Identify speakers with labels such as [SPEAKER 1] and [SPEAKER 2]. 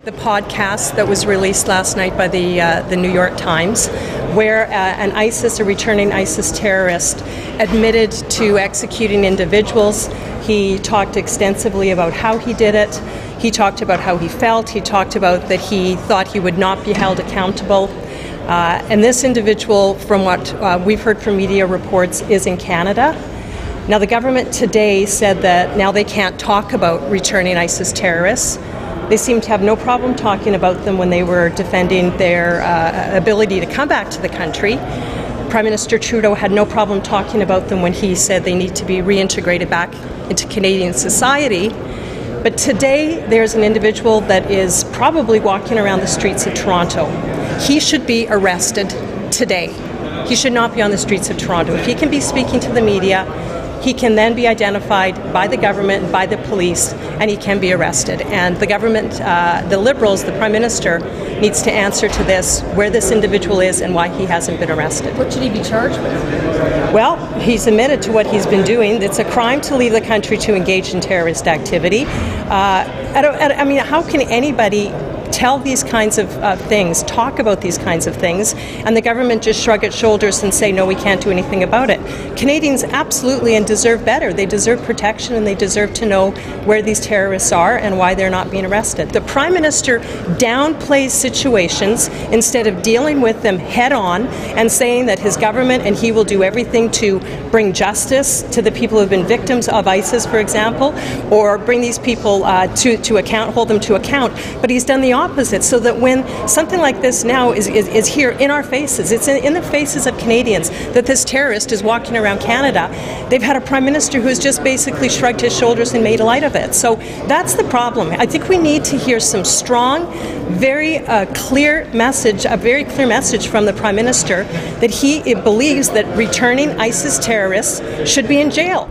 [SPEAKER 1] The podcast that was released last night by the New York Times, where a returning ISIS terrorist, admitted to executing individuals. He talked extensively about how he did it. He talked about how he felt. He talked about that he thought he would not be held accountable. And this individual, from what we've heard from media reports, is in Canada. Now, the government today said that now they can't talk about returning ISIS terrorists. They seem to have no problem talking about them when they were defending their ability to come back to the country. Prime Minister Trudeau had no problem talking about them when he said they need to be reintegrated back into Canadian society. But today, there's an individual that is probably walking around the streets of Toronto. He should be arrested today. He should not be on the streets of Toronto. If he can be speaking to the media, he can then be identified by the government, by the police, and he can be arrested. And the government, the Liberals, the Prime Minister, needs to answer to this, where this individual is and why he hasn't been arrested.
[SPEAKER 2] What should he be charged with?
[SPEAKER 1] Well, he's admitted to what he's been doing. It's a crime to leave the country to engage in terrorist activity. I mean, how can anybody tell these kinds of things, talk about these kinds of things, and the government just shrug its shoulders and say, no, we can't do anything about it? Canadians absolutely and deserve better. They deserve protection, and they deserve to know where these terrorists are and why they're not being arrested. The Prime Minister downplays situations instead of dealing with them head on and saying that his government and he will do everything to bring justice to the people who have been victims of ISIS, for example, or bring these people to account, hold them to account. But he's done the opposite, so that when something like this now is here in our faces, it's in the faces of Canadians, that this terrorist is walking around Canada, they've had a Prime Minister who has just basically shrugged his shoulders and made a light of it. So that's the problem. I think we need to hear some strong, very clear message, a very clear message from the Prime Minister that he believes that returning ISIS terrorists should be in jail.